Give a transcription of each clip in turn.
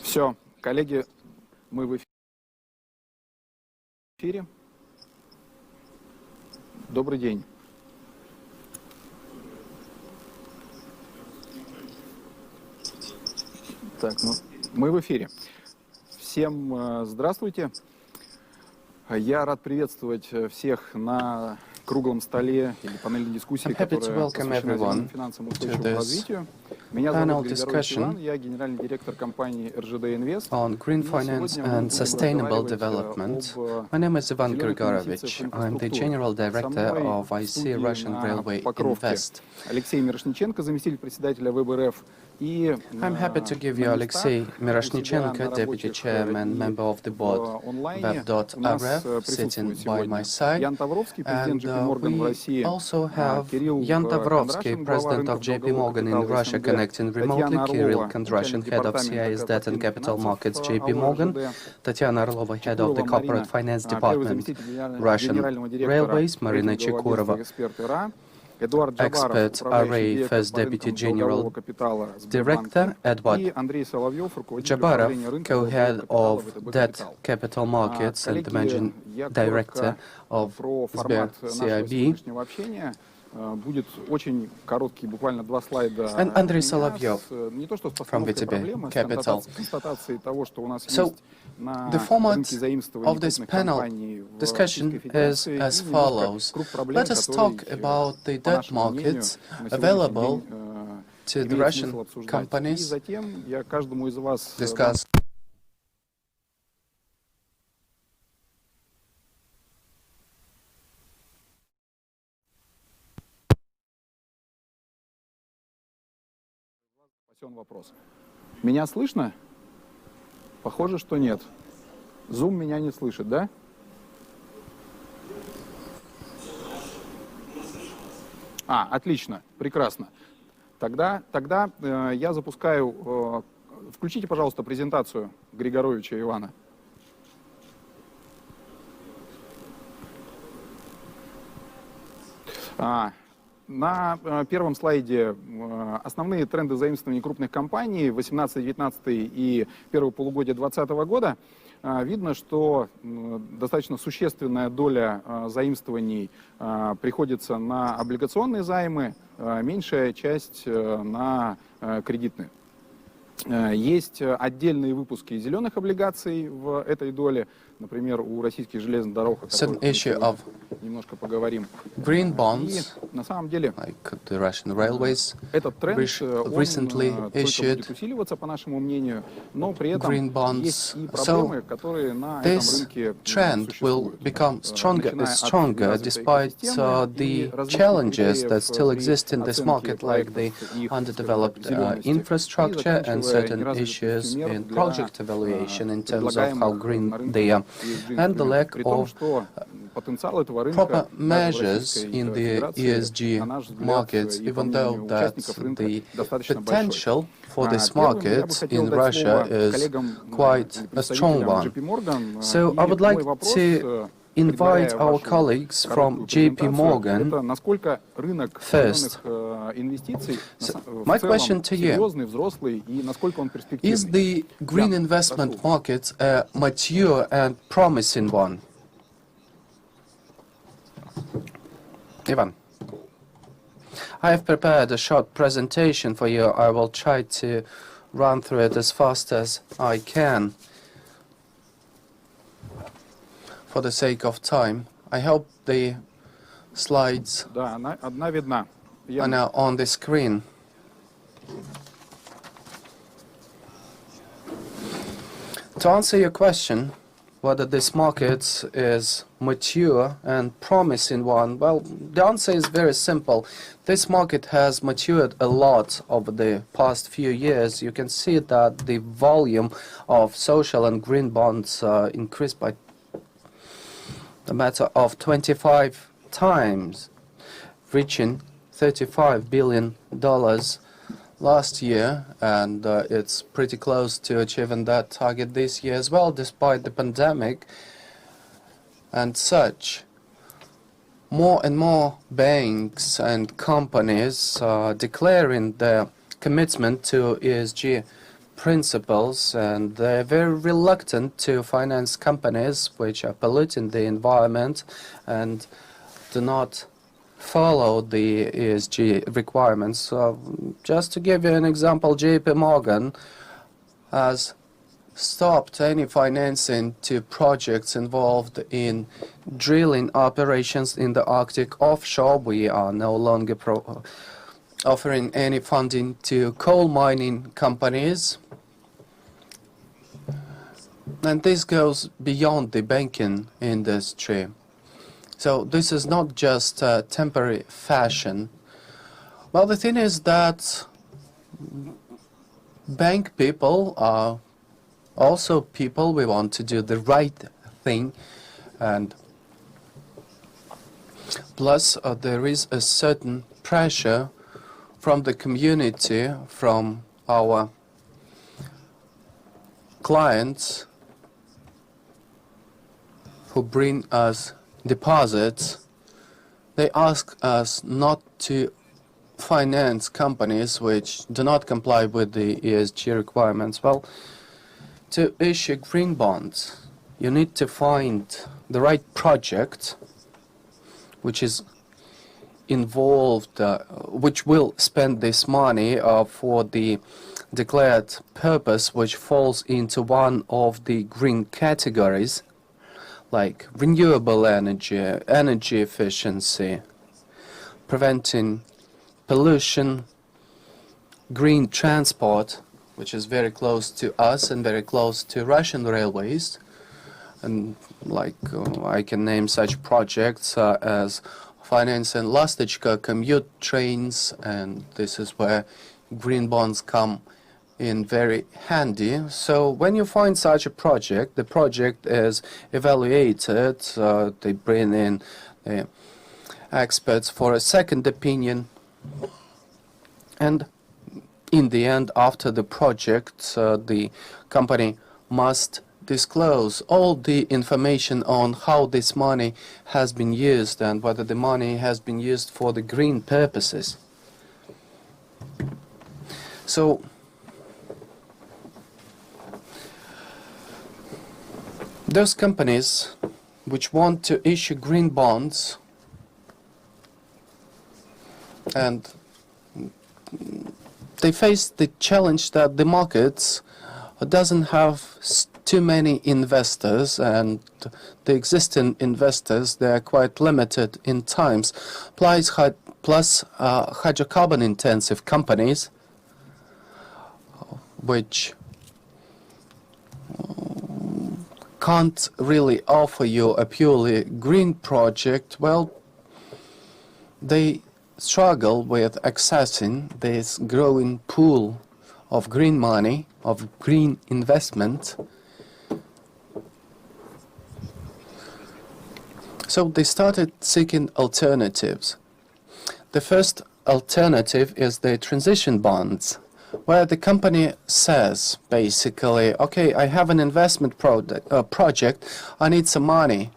Все, коллеги, мы в эфире. Добрый день. Так, мы в эфире. Всем здравствуйте. Я рад приветствовать всех на круглом столе или панельной дискуссии, которая посвящена финансам и устойчивому развитию. Меня зовут Иван, я генеральный директор компании ENG on green finance and sustainable development. My name is Ivan Grigorovich. I'm the general director of IC Russian Railway Invest. Алексей Мирошниченко, заместитель председателя ВБРФ. I'm happy to give you Alexei Miroshnichenko, Deputy Chairman, Member of the Board, Web.RF, sitting by my side. And we also have Yan Tavrovsky, President of JP Morgan in Russia, connecting remotely, Kirill Kondrashin, Head of CIS Debt and Capital Markets, JP Morgan, Tatiana Orlova, Head of the Corporate Finance Department, Russian Railways, Marina Chekurova, Expert RA, First Deputy General Director, Edward Jabarov, Co-Head of Debt Capital Markets and the Managing Director of SBER-CIB. Будет очень короткий, буквально 2 слайда. And Andrei Solovьев from VTB Capital. So, the format of this panel discussion is as follows. Let us talk about the debt markets available to the Russian companies, discuss вопрос. Меня слышно? Похоже, что нет. Zoom меня не слышит, да? Отлично, прекрасно. Тогда я запускаю... Включите, пожалуйста, презентацию Григоровича Ивана. На первом слайде основные тренды заимствований крупных компаний 18-19 и первое полугодие 2020 года. Видно, что достаточно существенная доля заимствований приходится на облигационные займы, меньшая часть на кредитные. Есть отдельные выпуски зеленых облигаций в этой доле, например, у российских железных дорог, о которых немножко поговорим. Green bonds, на самом деле, like the Russian Railways, этот тренд recently issued будет усиливаться, по нашему мнению, но при этом green bonds. есть и проблемы, которые на этом рынке This trend will become stronger and stronger despite the challenges that still exist in this market, like the underdeveloped infrastructure and certain issues in project evaluation in terms of how green they are, and the lack of proper measures in the ESG markets, even though that the potential for this market in Russia is quite a strong one. So I would like to invite our colleagues from JP Morgan first. So my question to you, is the green investment market a mature and promising one? Ivan, I have prepared a short presentation for you. I will try to run through it as fast as I can. For the sake of time, I hope the slides are now on the screen. To answer your question, whether this market is mature and promising one, well, the answer is very simple. This market has matured a lot over the past few years. You can see that the volume of social and green bonds increased by a matter of 25 times, reaching $35 billion last year, and it's pretty close to achieving that target this year as well, despite the pandemic and such. More and more banks and companies are declaring their commitment to ESG principles, and they're very reluctant to finance companies which are polluting the environment and do not follow the ESG requirements. So just to give you an example, JP Morgan has stopped any financing to projects involved in drilling operations in the Arctic offshore. We are no longer offering any funding to coal mining companies. And this goes beyond the banking industry. So this is not just a temporary fashion. Well, the thing is that bank people are also people. We want to do the right thing, and plus there is a certain pressure from the community, from our clients who bring us deposits. They ask us not to finance companies which do not comply with the ESG requirements. Well, to issue green bonds, you need to find the right project which is involved, which will spend this money for the declared purpose, which falls into one of the green categories, like renewable energy, energy efficiency, preventing pollution, green transport, which is very close to us and very close to Russian railways. And like I can name such projects as financing Lastochka commute trains, and this is where green bonds come in very handy. So when you find such a project, the project is evaluated, they bring in experts for a second opinion, and in the end, after the project, the company must disclose all the information on how this money has been used and whether the money has been used for the green purposes. So those companies which want to issue green bonds, and they face the challenge that the markets doesn't have too many investors, and the existing investors, they are quite limited in times, plus hydrocarbon intensive companies which can't really offer you a purely green project. Well, they struggle with accessing this growing pool of green money, of green investment. So they started seeking alternatives. The first alternative is the transition bonds, where the company says basically, okay, I have an investment project, I need some money.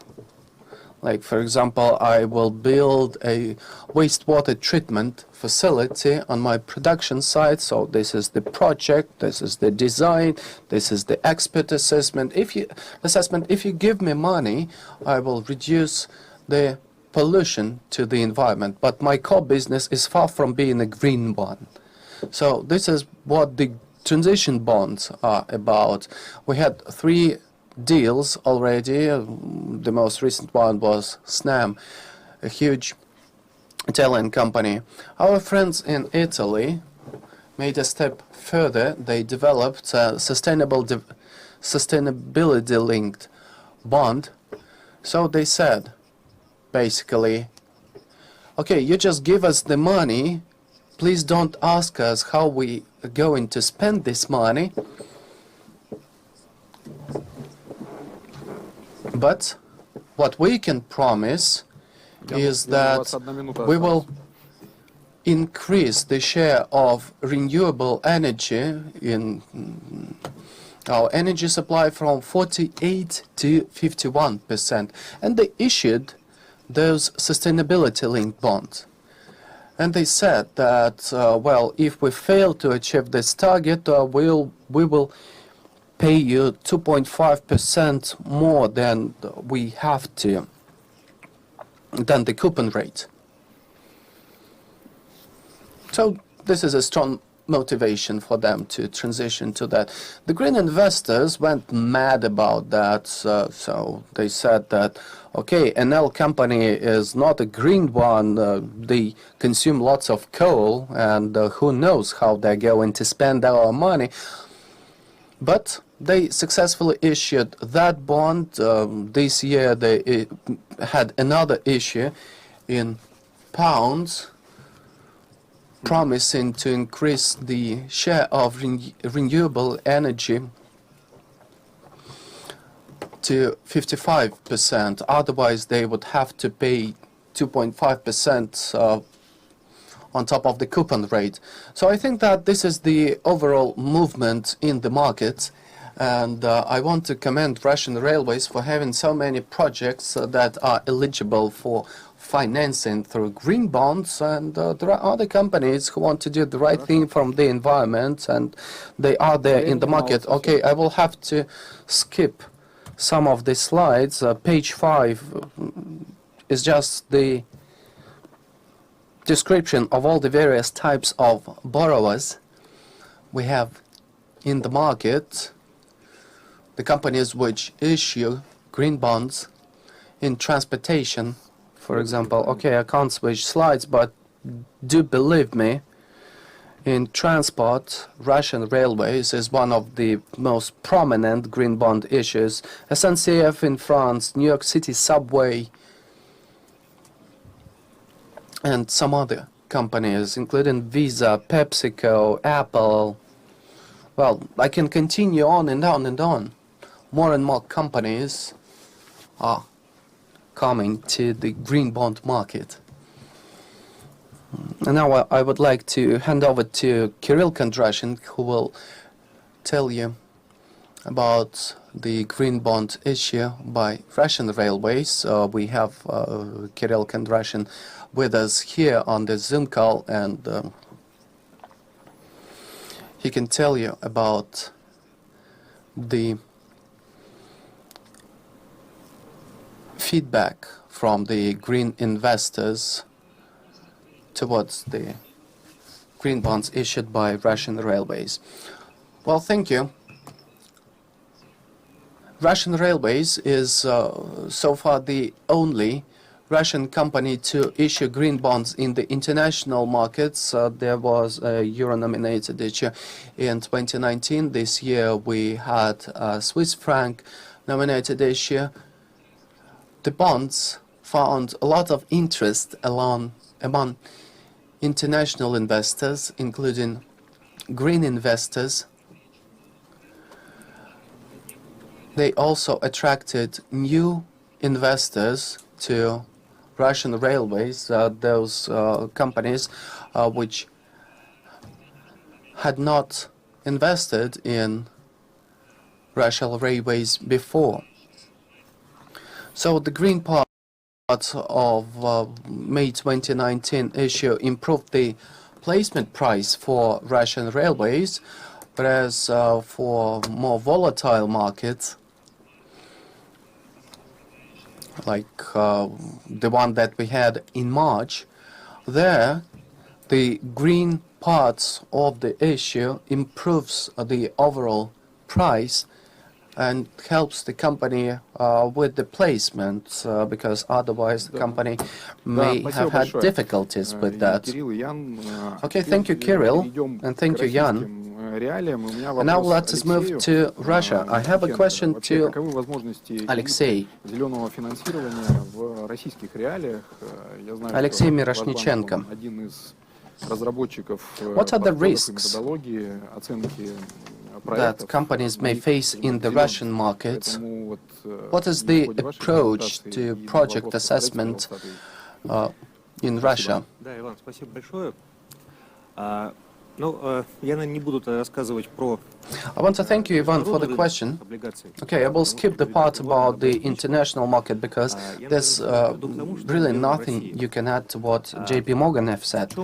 Like, for example, I will build a wastewater treatment facility on my production site. So this is the project, this is the design, this is the expert assessment. If you give me money, I will reduce the pollution to the environment. But my core business is far from being a green one. So this is what the transition bonds are about. We had 3 deals already. The most recent one was Snam, a huge Italian company. Our friends in Italy made a step further. They developed a sustainability-linked bond. So they said, basically, okay, you just give us the money. Please don't ask us how we are going to spend this money. But what we can promise is that we will increase the share of renewable energy in our energy supply from 48 to 51%. And they issued those sustainability-linked bonds. And they said that, well, if we fail to achieve this target, we will pay you 2.5% more than we have to, than the coupon rate. So this is a strong motivation for them to transition to that. The green investors went mad about that, so they said that, okay, NL company is not a green one, they consume lots of coal, and who knows how they're going to spend our money. But they successfully issued that bond. This year they had another issue in pounds, promising to increase the share of renewable energy to 55%. Otherwise, they would have to pay 2.5% on top of the coupon rate. So I think that this is the overall movement in the market. And I want to commend Russian Railways for having so many projects that are eligible for financing through green bonds, and there are other companies who want to do the right thing from the environment, and they are there in the market. Okay, I will have to skip some of the slides. Page 5 is just the description of all the various types of borrowers we have in the market, the companies which issue green bonds in transportation. For example, okay, I can't switch slides, but do believe me, in transport, Russian Railways is one of the most prominent green bond issues. SNCF in France, New York City Subway, and some other companies, including Visa, PepsiCo, Apple. Well, I can continue on and on and on. More and more companies are coming to the green bond market. And now I would like to hand over to Kirill Kondrashin, who will tell you about the green bond issue by Russian Railways. We have Kirill Kondrashin with us here on the Zoom call, and he can tell you about the feedback from the green investors towards the green bonds issued by Russian Railways. Well, thank you. Russian Railways is so far the only Russian company to issue green bonds in the international markets. There was a euro-nominated issue in 2019. This year we had a Swiss franc nominated issue. The bonds found a lot of interest among international investors, including green investors. They also attracted new investors to Russian Railways, those companies which had not invested in Russian Railways before. So the green part of May 2019 issue improved the placement price for Russian Railways, whereas for more volatile markets, like the one that we had in March, there the green parts of the issue improves the overall price and helps the company with the placement, because otherwise the company may have had difficulties with that. Okay, thank you, Kirill, and thank you, Jan. And now let us move to Russia. I have a question to Alexei. Alexei Miroshnichenko. What are the risks that companies may face in the Russian market? What is the approach to project assessment in Russia? I want to thank you, Ivan, for the question. Okay, I will skip the part about the international market because there's really nothing you can add to what JP Morgan have said.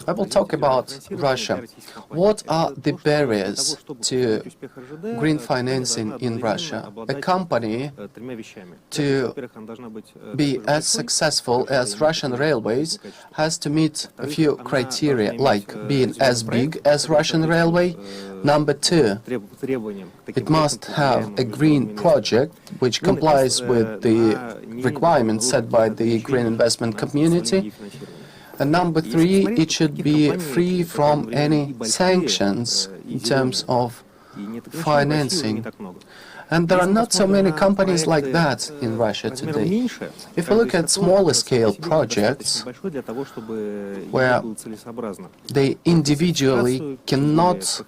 I will talk about Russia. What are the barriers to green financing in Russia? A company to be as successful as Russian Railways has to meet a few criteria, like being as big as Russian Railway. Number two, it must have a green project which complies with the requirements set by the green investment community. And number three, it should be free from any sanctions in terms of financing. And there are not so many companies like that in Russia today. If we look at smaller scale projects where they individually cannot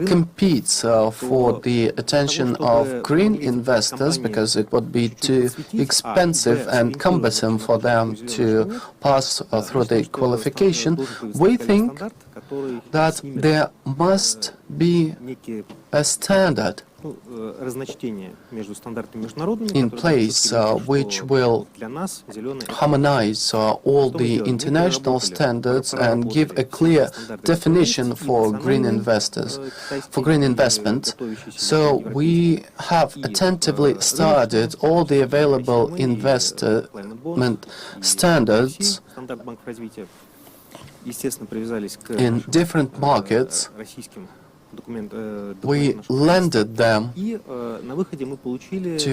compete for the attention of green investors because it would be too expensive and cumbersome for them to pass through the qualification, we think that there must be a standard in place which will harmonize all the international standards and give a clear definition for green investors, for green investment. So we have attentively studied all the available investment standards in different markets. We landed them to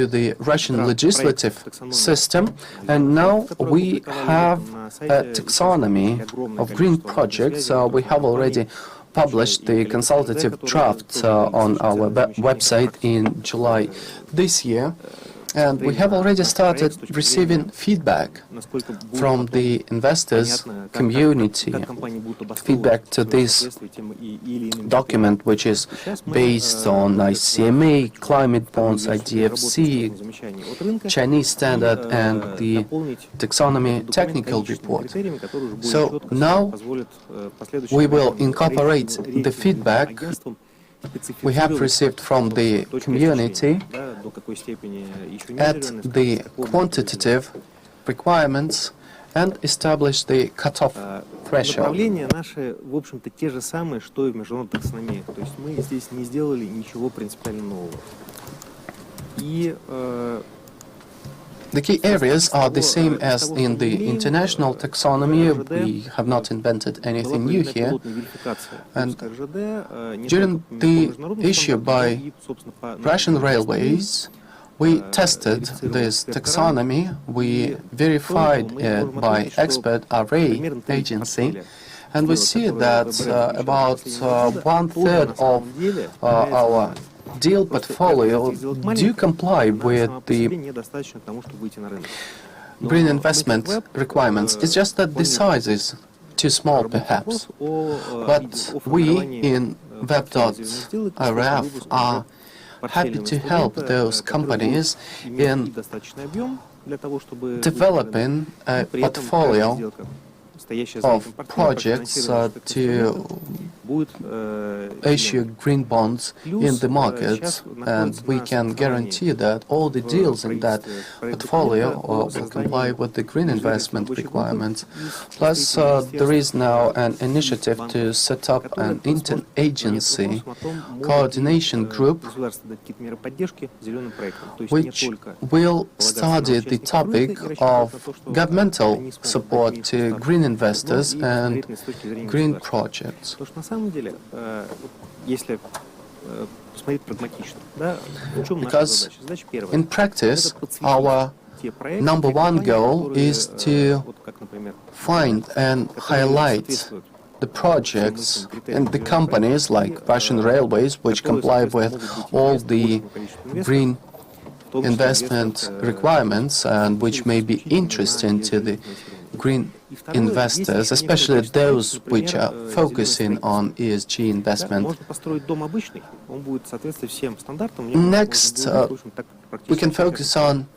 the Russian legislative system, and now we have a taxonomy of green projects. We have already published the consultative draft on our website in July this year. And we have already started receiving feedback from the investors community, feedback to this document, which is based on ICMA, climate bonds, IDFC, Chinese standard, and the taxonomy technical report. So now we will incorporate the feedback we have received from the community at the quantitative requirements and establish the cutoff threshold. The key areas are the same as in the international taxonomy. We have not invented anything new here. And during the issue by Russian Railways, we tested this taxonomy. We verified it by expert array agency. And we see that about 1/3 of our deal portfolio do comply with the green investment requirements. It's just that the size is too small, perhaps. But we in Web.rf are happy to help those companies in developing a portfolio of projects to issue green bonds in the markets, and we can guarantee that all the deals in that portfolio will comply with the green investment requirements. Plus, there is now an initiative to set up an interagency coordination group which will study the topic of governmental support to green investors and green projects. Because in practice, our number one goal is to find and highlight the projects and the companies like Russian Railways, which comply with all the green investment requirements and which may be interesting to the green investors, especially those which are focusing on ESG investment. Next, we can focus on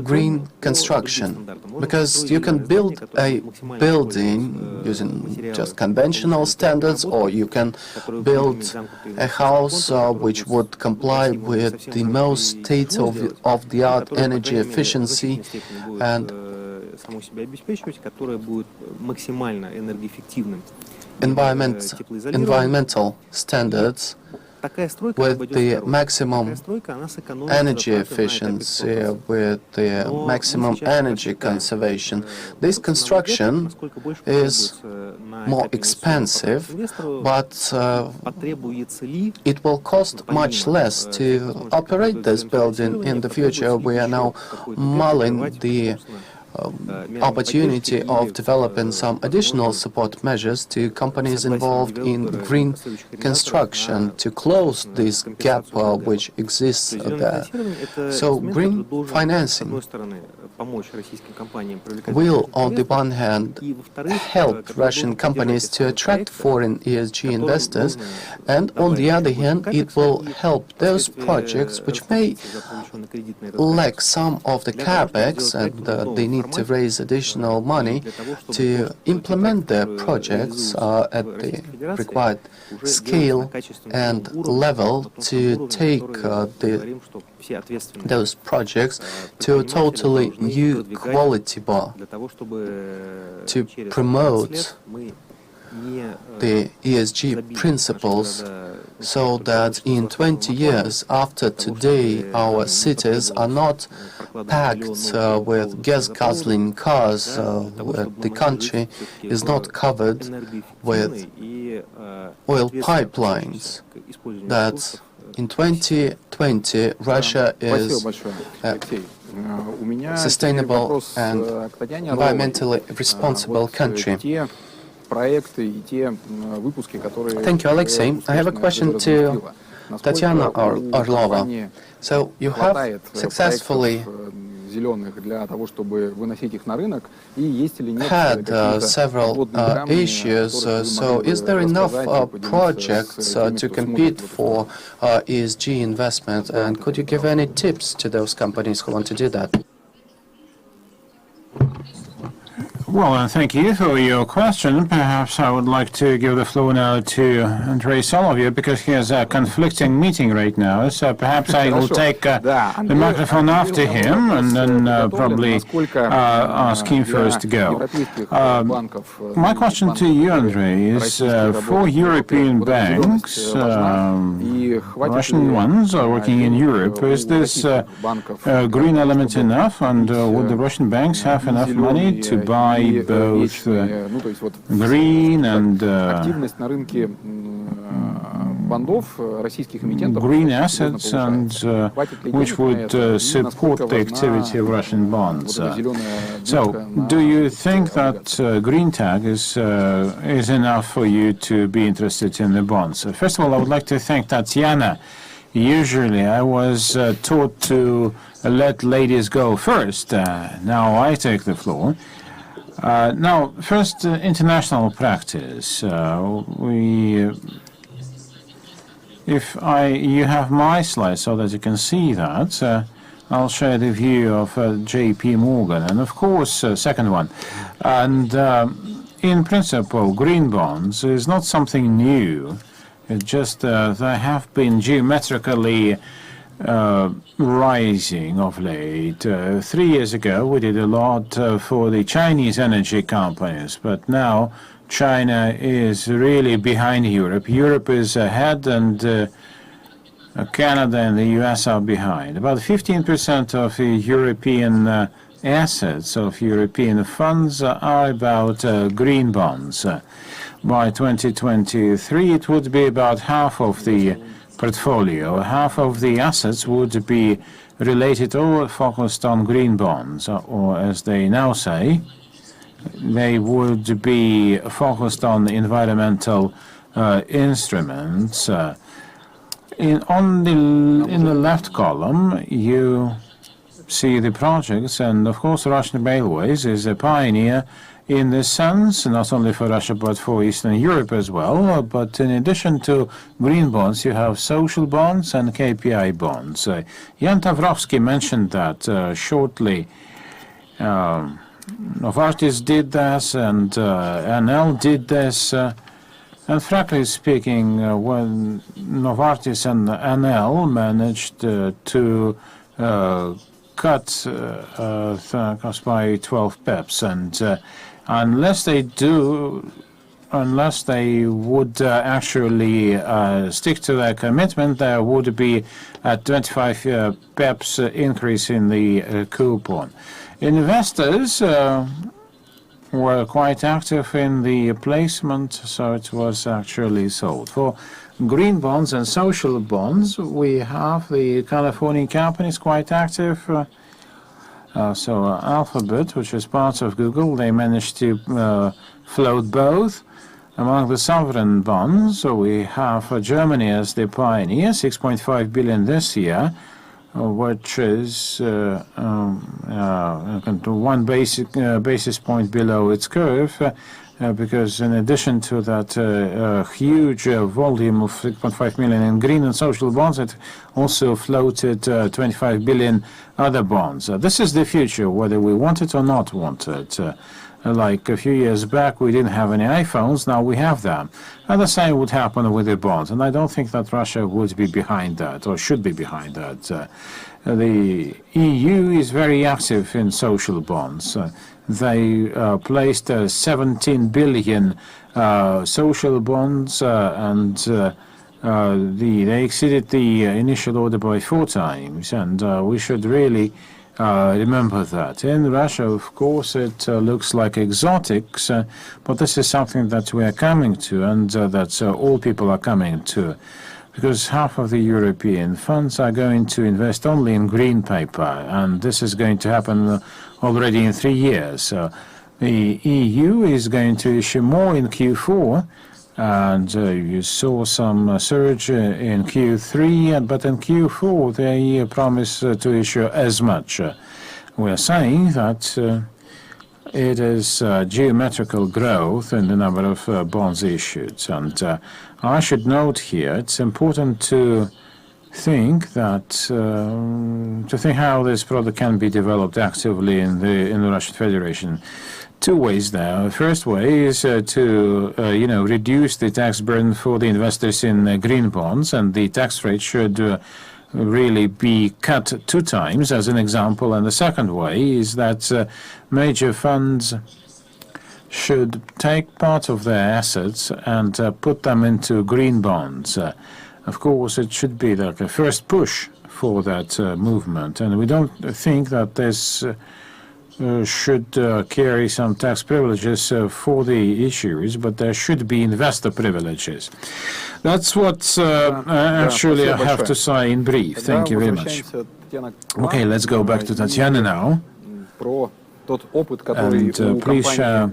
green construction, because you can build a building using just conventional standards, or you can build a house which would comply with the most state-of-the-art energy efficiency and environmental standards with the maximum energy efficiency, with the maximum energy conservation. This construction is more expensive, but it will cost much less to operate this building in the future. We are now mulling the opportunity of developing some additional support measures to companies involved in green construction to close this gap which exists there. So green financing will, on the one hand, help Russian companies to attract foreign ESG investors, and on the other hand, it will help those projects which may lack some of the capex and they need to raise additional money to implement their projects at the required scale and level to take those projects to a totally new quality bar, to promote the ESG principles, so that in 20 years after today our cities are not packed with gas-guzzling cars, the country is not covered with oil pipelines, that in 2020 Russia is a sustainable and environmentally responsible country. Thank you, Alexei. I have a question to Tatiana Orlova. So you have successfully had several issues, so is there enough projects to compete for ESG investment, and could you give any tips to those companies who want to do that? Well, thank you for your question. Perhaps I would like to give the floor now to Andrei Solovyev, because he has a conflicting meeting right now. So perhaps I will take the microphone after him and then probably ask him first to go. My question to you, Andrei, is for European banks, Russian ones are working in Europe, is this green element enough, and would the Russian banks have enough money to buy both green and green assets, and which would support the activity of Russian bonds? So, do you think that green tag is enough for you to be interested in the bonds? First of all, I would like to thank Tatiana. Usually, I was taught to let ladies go first. Now I take the floor. Now, first, international practice. You have my slide so that you can see that. I'll share the view of J.P. Morgan, and of course, second one. And in principle, green bonds is not something new. It's just they have been geometrically rising of late. 3 years ago, we did a lot for the Chinese energy companies, but now China is really behind Europe. Europe is ahead, and Canada and the US are behind. About 15% of the European assets of European funds are about green bonds. By 2023, it would be about half of the portfolio. Half of the assets would be related or focused on green bonds, or as they now say, they would be focused on environmental instruments. In the left column, you see the projects, and of course Russian Railways is a pioneer in this sense, not only for Russia but for Eastern Europe as well. But in addition to green bonds, you have social bonds and KPI bonds. Jan Tavrovsky mentioned that shortly. Novartis did this, and NL did this. And frankly speaking, when Novartis and NL managed to cut the cost by 12 pips, and unless they would actually stick to their commitment, there would be a 25 pips increase in the coupon. Investors were quite active in the placement, so it was actually sold. For green bonds and social bonds, we have the Californian companies quite active. So Alphabet, which is part of Google, they managed to float both. Among the sovereign bonds, so we have Germany as the pioneer, 6.5 billion this year, which is 1 basis point below its curve, because in addition to that huge volume of 6.5 million in green and social bonds, it also floated 25 billion other bonds. This is the future, whether we want it or not want it. Like a few years back, we didn't have any iPhones, now we have them. And the same would happen with the bonds. And I don't think that Russia would be behind that, or should be behind that. The EU is very active in social bonds. They placed 17 billion social bonds, and they exceeded the initial order by 4 times. And we should really remember that. In Russia, of course, it looks like exotics, but this is something that we are coming to, and that all people are coming to, because half of the European funds are going to invest only in green paper, and this is going to happen already in 3 years. The EU is going to issue more in Q4, and you saw some surge in Q3, but in Q4 they promise to issue as much. We are saying that it is geometrical growth in the number of bonds issued. And I should note here, it's important to think that how this product can be developed actively in the Russian Federation. 2 ways there. First way is to reduce the tax burden for the investors in green bonds, and the tax rate should really be cut 2 times, as an example. And the second way is that major funds should take part of their assets and put them into green bonds. Of course, it should be like a first push for that movement, and we don't think that this should carry some tax privileges for the issuers, but there should be investor privileges. That's what actually I have to say in brief. Thank you very much. Okay, let's go back to Tatiana now. And please share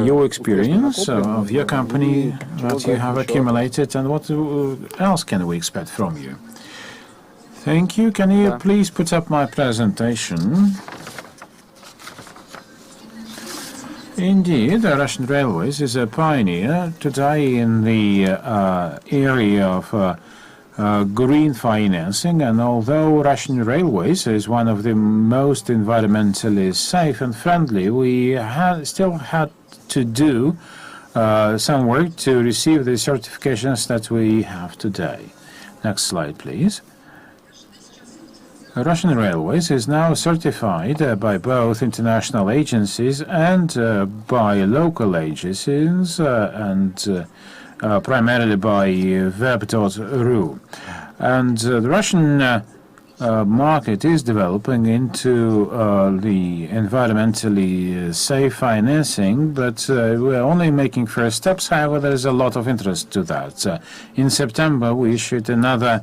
your experience of your company that you have accumulated, and what else can we expect from you? Thank you. Can you please put up my presentation? Indeed, Russian Railways is a pioneer today in the area of green financing, and although Russian Railways is one of the most environmentally safe and friendly, we still had to do some work to receive the certifications that we have today. Next slide, please. Russian Railways is now certified by both international agencies and by local agencies, and primarily by web.ru. And the Russian market is developing into the environmentally safe financing, but we're only making first steps. However, there is a lot of interest to that. In September, we issued another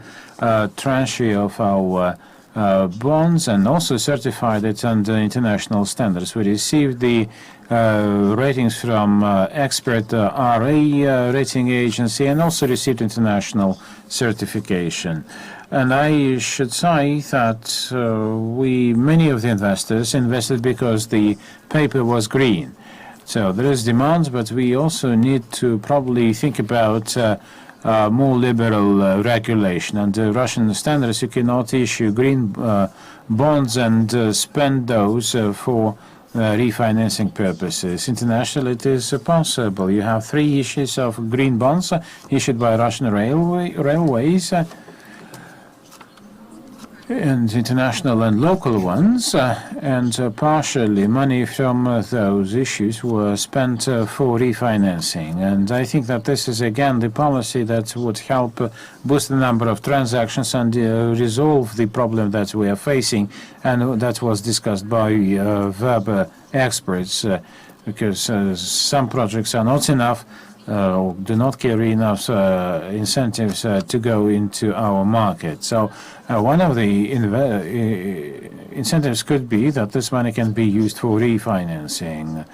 tranche of our bonds and also certified it under international standards. We received the ratings from expert RA rating agency, and also received international certification. And I should say that many of the investors invested because the paper was green. So there is demand, but we also need to probably think about more liberal regulation. Under Russian standards, you cannot issue green bonds and spend those for refinancing purposes. Internationally, it is possible. You have 3 issues of green bonds issued by Russian railways, and international and local ones, and partially money from those issues were spent for refinancing. And I think that this is again the policy that would help boost the number of transactions and resolve the problem that we are facing, and that was discussed by Weber experts, because some projects are not enough, do not carry enough incentives to go into our market. So one of the incentives could be that this money can be used for refinancing.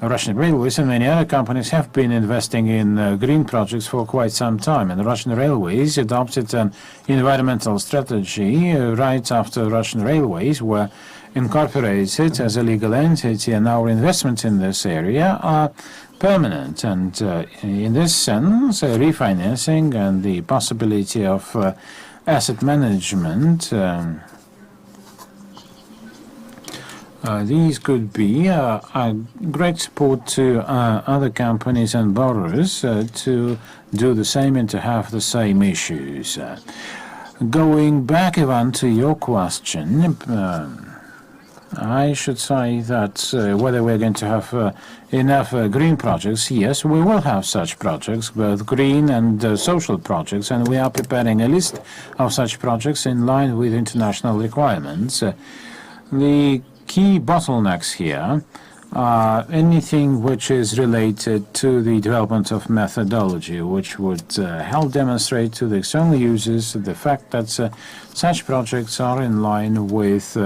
Russian railways and many other companies have been investing in green projects for quite some time, and Russian railways adopted an environmental strategy right after Russian railways were incorporated as a legal entity, and our investments in this area are permanent. And in this sense, refinancing and the possibility of asset management, these could be a great support to other companies and borrowers to do the same and to have the same issues. Going back, Ivan, to your question, I should say that whether we're going to have enough green projects, yes, we will have such projects, both green and social projects, and we are preparing a list of such projects in line with international requirements. The key bottlenecks here are anything which is related to the development of methodology, which would help demonstrate to the external users the fact that such projects are in line with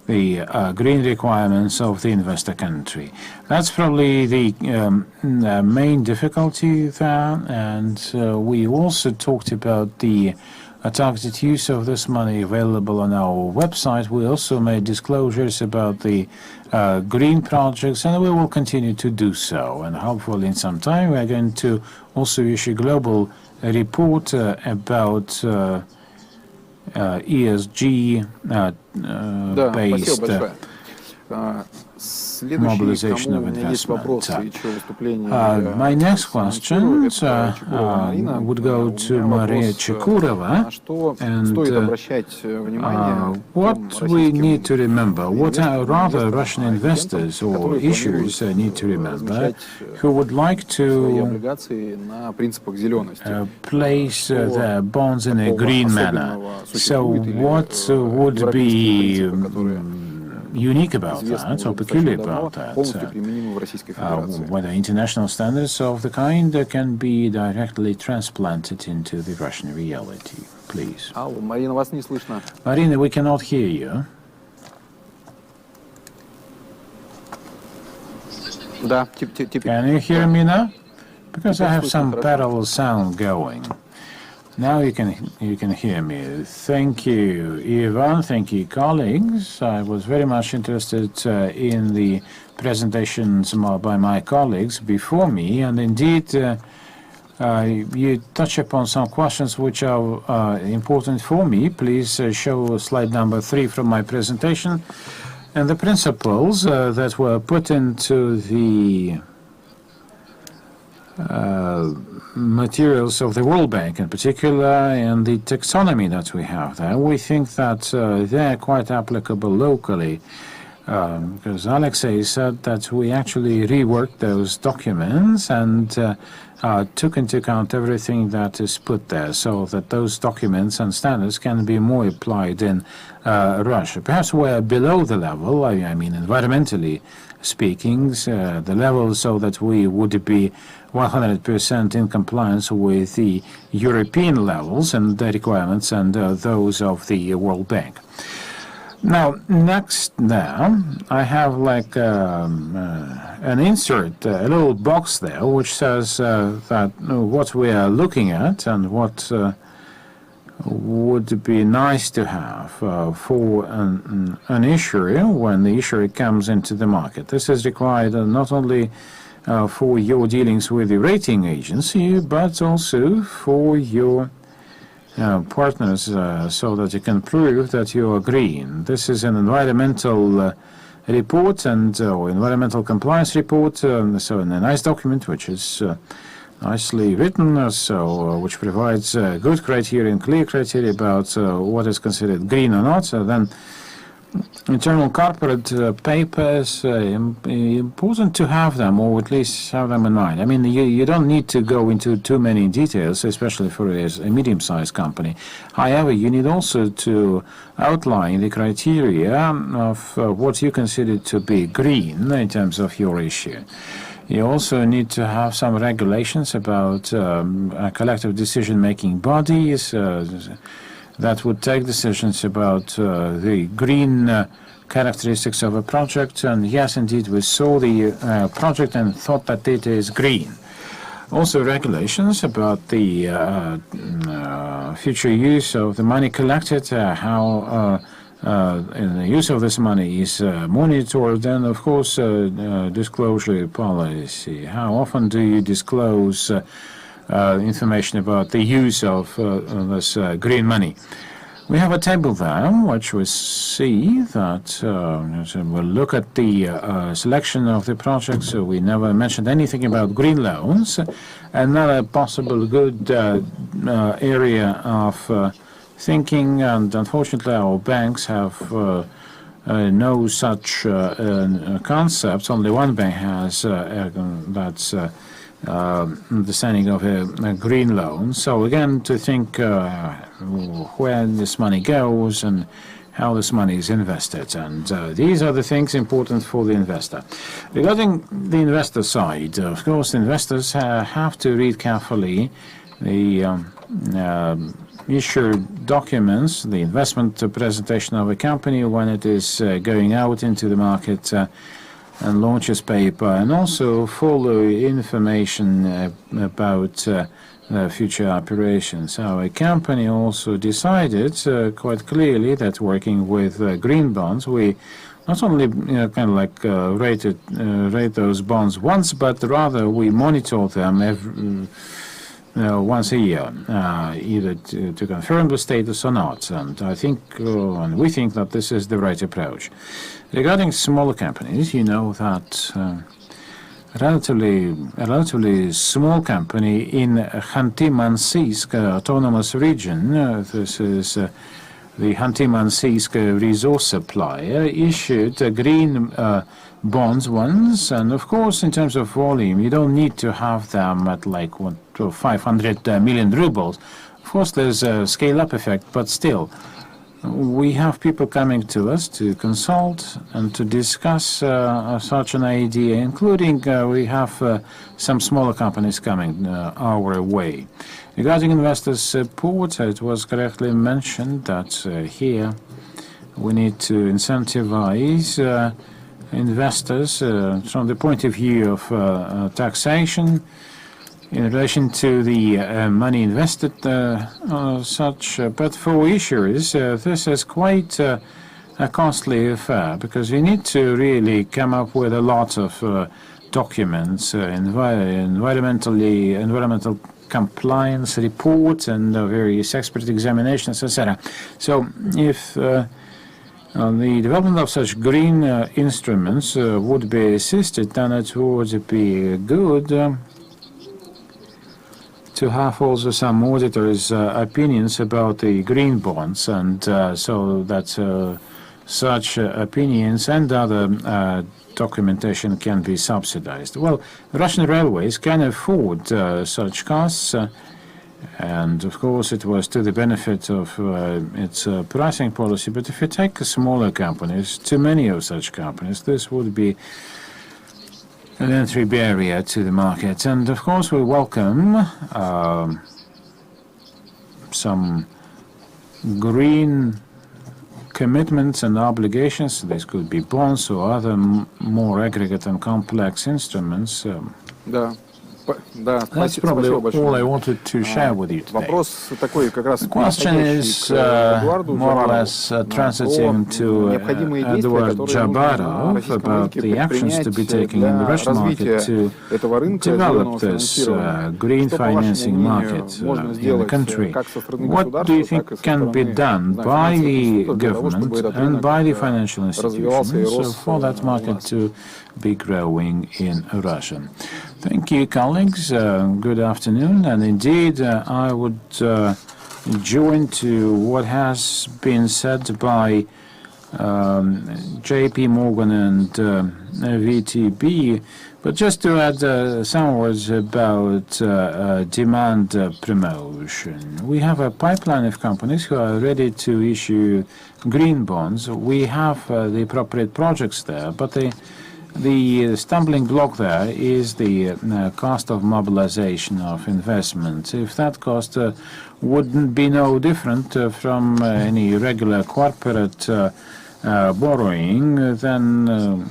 the green requirements of the investor country. That's probably the main difficulty there, and we also talked about the targeted use of this money available on our website. We also made disclosures about the green projects, and we will continue to do so. And hopefully in some time we are going to also issue a global report about ESG based mobilization of investment. My next question would go to Maria Chekurova, and what we need to remember, what our rather Russian investors or issuers need to remember, who would like to place their bonds in a green manner. So what would be unique about that, or peculiar about that, whether international standards of the kind can be directly transplanted into the Russian reality, please. Marina, we cannot hear you. Can you hear me now? Because I have some parallel sound going. Now you can hear me. Thank you, Ivan. Thank you, colleagues. I was very much interested in the presentations by my colleagues before me, and indeed you touch upon some questions which are important for me. Please show slide number 3 from my presentation, and the principles that were put into the materials of the World Bank in particular, and the taxonomy that we have there. We think that they're quite applicable locally, because Alexei said that we actually reworked those documents and took into account everything that is put there, so that those documents and standards can be more applied in Russia. Perhaps we're below the level, I mean environmentally speaking, the level so that we would be 100% in compliance with the European levels and the requirements and those of the World Bank. Now, next there, I have like an insert, a little box there, which says that what we are looking at and what would be nice to have for an issuer when the issuer comes into the market. This is required not only for your dealings with the rating agency, but also for your partners, so that you can prove that you are green. This is an environmental report and environmental compliance report, so a nice document which is nicely written, which provides good criteria and clear criteria about what is considered green or not. Then internal corporate papers, important to have them, or at least have them in mind. I mean, you don't need to go into too many details, especially for a medium-sized company. However, you need also to outline the criteria of what you consider to be green in terms of your issue. You also need to have some regulations about collective decision-making bodies that would take decisions about the green characteristics of a project. And yes, indeed, we saw the project and thought that it is green. Also regulations about the future use of the money collected, how the use of this money is monitored, and of course disclosure policy. How often do you disclose information about the use of this green money? We have a table there, which we see that we'll look at the selection of the projects. So we never mentioned anything about green loans. Another possible good area of thinking, and unfortunately our banks have no such concepts. Only one bank has that's understanding of a green loan. So again, to think where this money goes and how this money is invested. And these are the things important for the investor. Regarding the investor side, of course, investors have to read carefully the issued documents, the investment presentation of a company when it is going out into the market and launches paper, and also follow information about future operations. So a company also decided quite clearly that working with green bonds, we not only kind of like rate those bonds once, but rather we monitor them once a year, either to confirm the status or not. And I think, and we think that this is the right approach. Regarding smaller companies, you know that a relatively small company in Khanty-Mansiysk autonomous region, this is the Khanty-Mansiysk resource supplier, issued green bonds once, and of course in terms of volume you don't need to have them at like 500 million rubles. Of course there's a scale-up effect, but still we have people coming to us to consult and to discuss such an idea, including we have some smaller companies coming our way. Regarding investor support, it was correctly mentioned that here we need to incentivize investors from the point of view of taxation in relation to the money invested, such. But for issuers, this is quite a costly affair, because you need to really come up with a lot of documents, environmental compliance reports and various expert examinations, etc. So if the development of such green instruments would be assisted, then it would be good to have also some auditors' opinions about the green bonds, and so that such opinions and other documentation can be subsidized. Well, Russian railways can afford such costs, and of course it was to the benefit of its pricing policy. But if you take smaller companies, too many of such companies, this would be an entry barrier to the market. And of course we welcome some green commitments and obligations. This could be bonds or other more aggregate and complex instruments. Да. That's probably all I wanted to share with you today. The question is more or less transiting to Eduard Jabarov about the actions to be taken in the Russian market to develop this green financing market in the country. What do you think can be done by the government and by the financial institutions for that market to be growing in Russia? Thank you, colleagues. Good afternoon. And indeed, I would join to what has been said by JP Morgan and VTB. But just to add some words about demand promotion. We have a pipeline of companies who are ready to issue green bonds. We have the appropriate projects there, but the stumbling block there is the cost of mobilization of investment. If that cost wouldn't be no different from any regular corporate borrowing, then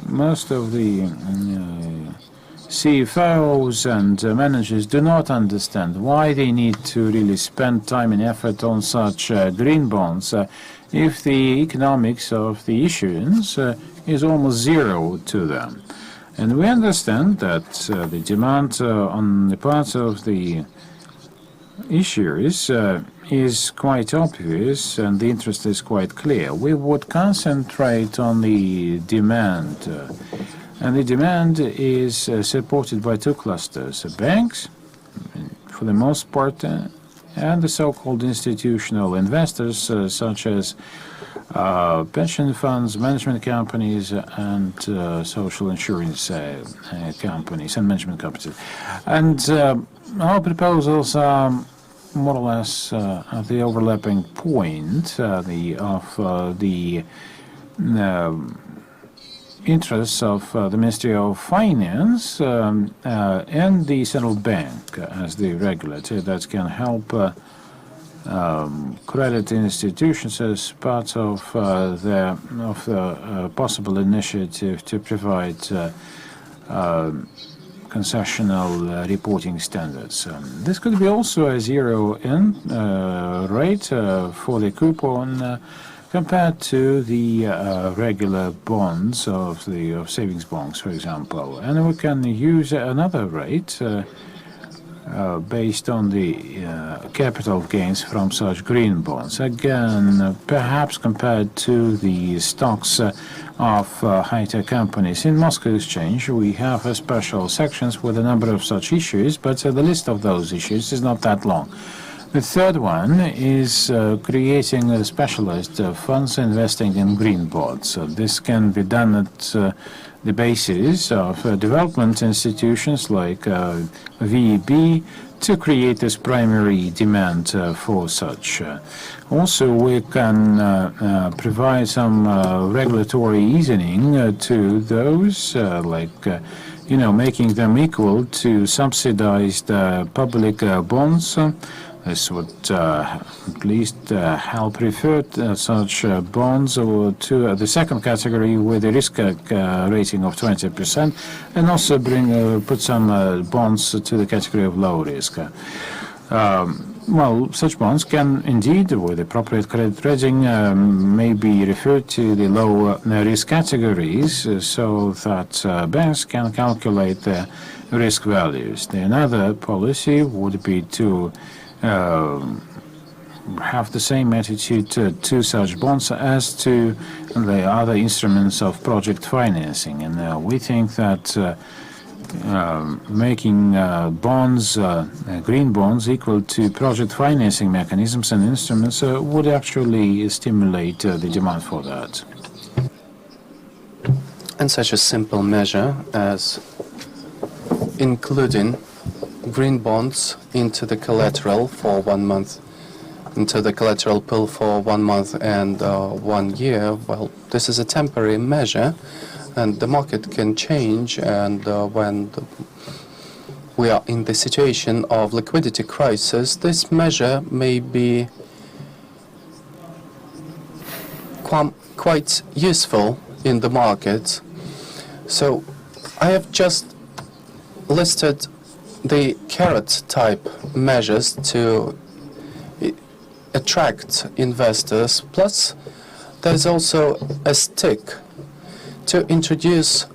most of the CFOs and managers do not understand why they need to really spend time and effort on such green bonds if the economics of the issuance is almost zero to them. And we understand that the demand on the part of the issuers is quite obvious and the interest is quite clear. We would concentrate on the demand, and the demand is supported by two clusters: banks, for the most part, and the so-called institutional investors, such as pension funds, management companies, and social insurance companies and management companies. And our proposals are more or less at the overlapping point of the interests of the Ministry of Finance and the Central Bank as the regulator that can help credit institutions as part of the possible initiative to provide concessional reporting standards. This could be also a zero-in rate for the coupon compared to the regular bonds of savings bonds, for example. And we can use another rate based on the capital gains from such green bonds. Again, perhaps compared to the stocks of high-tech companies. In Moscow Exchange, we have special sections with a number of such issues, but the list of those issues is not that long. The third one is creating specialized funds investing in green bonds. This can be done at the basis of development institutions like VEB to create this primary demand for such. Also, we can provide some regulatory easing to those, making them equal to subsidized public bonds. This would at least help refer such bonds to the second category with a risk rating of 20%, and also put some bonds to the category of low risk. Well, such bonds can indeed, with appropriate credit rating, may be referred to the low risk categories so that banks can calculate the risk values. Another policy would be to have the same attitude to such bonds as to the other instruments of project financing. And we think that making bonds, green bonds, equal to project financing mechanisms and instruments would actually stimulate the demand for that. And such a simple measure as including green bonds into the collateral for 1 month, into the collateral pool for 1 month and 1 year, well, this is a temporary measure, and the market can change, and when we are in the situation of liquidity crisis, this measure may be quite useful in the market. So I have just listed the carrot type measures to attract investors, plus there's also a stick to introduce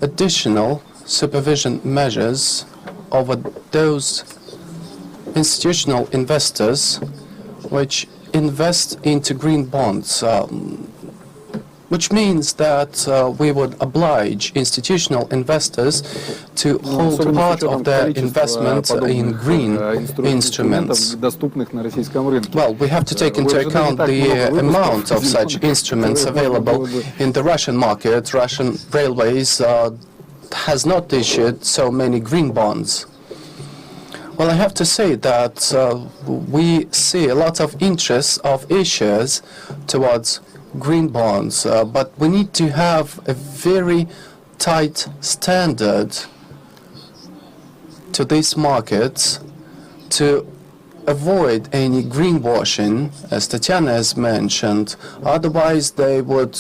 additional supervision measures over those institutional investors which invest into green bonds, which means that we would oblige institutional investors to hold part of their investment in green instruments. Well, we have to take into account the amount of such instruments available in the Russian market. Russian Railways has not issued so many green bonds. Well, I have to say that we see a lot of interest of issuers towards green bonds, but we need to have a very tight standard to these markets to avoid any greenwashing, as Tatiana has mentioned. Otherwise, they would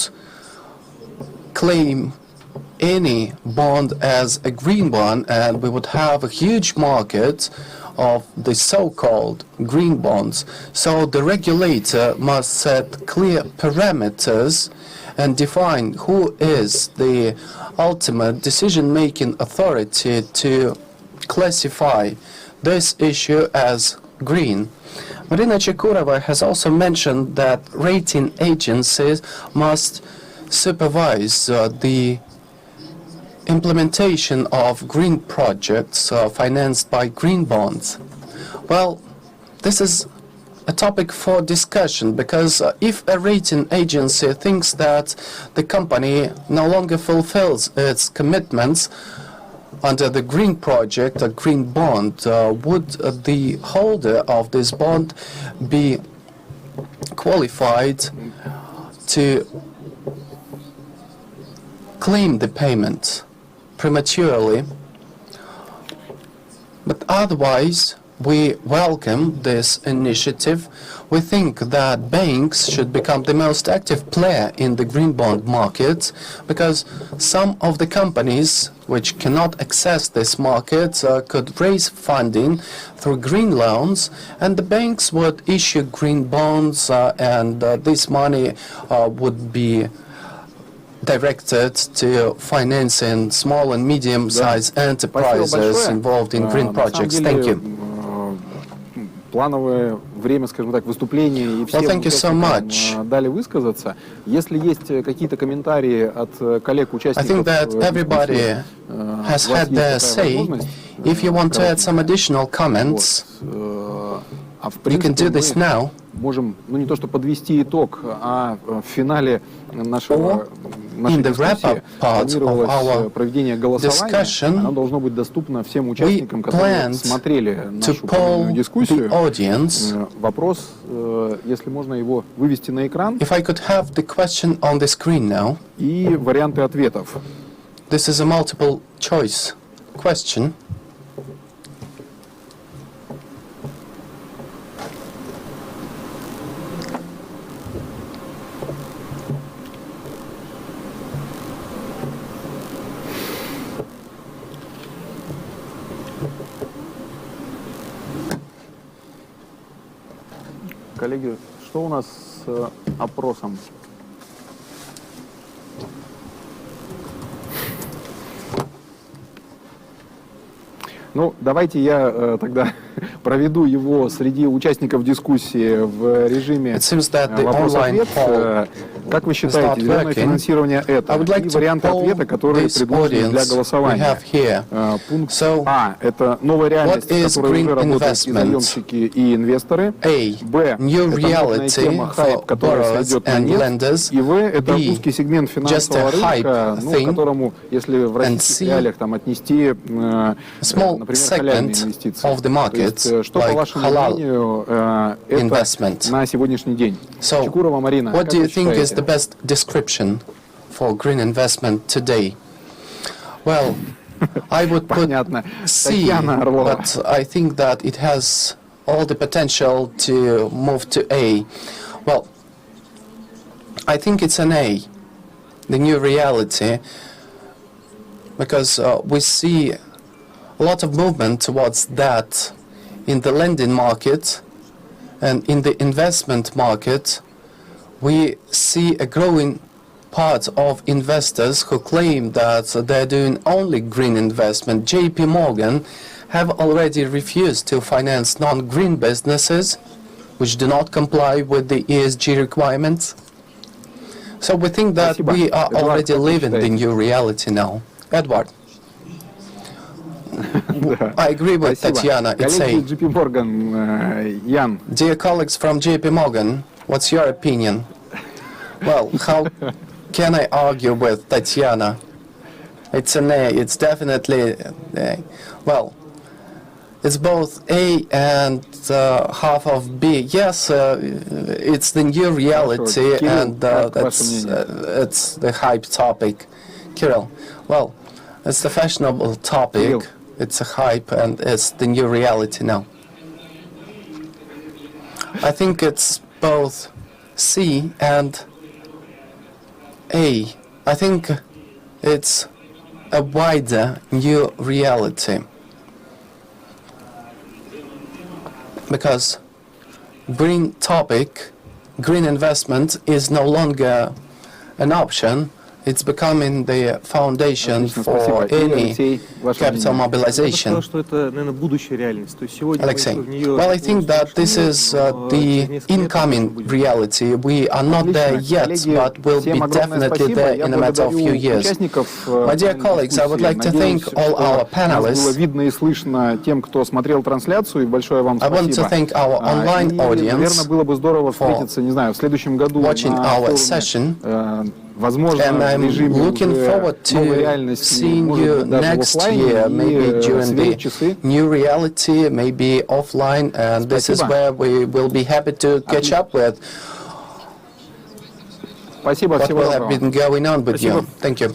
claim any bond as a green one, and we would have a huge market of the so-called green bonds. So the regulator must set clear parameters and define who is the ultimate decision-making authority to classify this issue as green. Marina Chekurova has also mentioned that rating agencies must supervise the implementation of green projects financed by green bonds. Well, this is a topic for discussion, because if a rating agency thinks that the company no longer fulfills its commitments under the green project or green bond, would the holder of this bond be qualified to claim the payment prematurely? But otherwise, we welcome this initiative. We think that banks should become the most active player in the green bond market, because some of the companies which cannot access this market could raise funding through green loans, and the banks would issue green bonds, and this money would be directed to financing small and medium-sized enterprises involved in green projects. Thank you. Плановое время, скажем так, выступления, и всем участникам дали высказаться. Если есть какие-то комментарии от коллег-участников, everybody has had their say. If you want to add some additional comments, you can do this now. Можем, ну не то что подвести итог, а в финале нашей дискуссии планировалось проведение голосования. Оно должно быть доступно всем участникам, которые смотрели нашу панельную дискуссию. Вопрос, если можно его вывести на экран, и варианты ответов. This is a multiple choice question. Коллеги, что у нас с опросом? Ну, давайте я тогда проведу его среди участников дискуссии в режиме вопрос-ответ. Как вы считаете, зеленое финансирование это? И варианты ответа, которые предложены для голосования. Пункт А – это новая реальность, в которой уже работают и заемщики, и инвесторы. Б – это новая тема, хайп, которая сойдет на нет. И В – это узкий сегмент финансового рынка, ну, которому, если в российских реалиях там отнести, например, халяльные инвестиции. То есть, что, по вашему мнению, это на сегодняодняшний день? Чекурова Марина, what do you think is the best description for green investment today? Well, I would put C, but I think that it has all the potential to move to A. Well, I think it's an A, the new reality, because we see a lot of movement towards that in the lending market and in the investment market. We see a growing part of investors who claim that they're doing only green investment. JP Morgan have already refused to finance non-green businesses which do not comply with the ESG requirements. So we think that we are already living the new reality now. Edward. I agree with Tatiana. It's a... Dear colleagues from JP Morgan, what's your opinion? Well, how can I argue with Tatiana? It's an A. It's definitely A. Well, it's both A and half of B. Yes, it's the new reality, and it's the hype topic. Kirill, well, it's the fashionable topic. It's a hype, and it's the new reality now. I think it's both C and A. I think it's a wider new reality, because green topic, green investment is no longer an option. It's becoming the foundation for any capital mobilization. Alexei, well, I think that this is the incoming reality. We are not there yet, but we'll be definitely there in a matter of few years. My dear colleagues, I would like to thank all our panelists. I want to thank our online audience for watching our session. And I'm looking forward to seeing you next year, maybe during the new reality, maybe offline, and this is where we will be happy to catch up with what will have been going on with you. Thank you.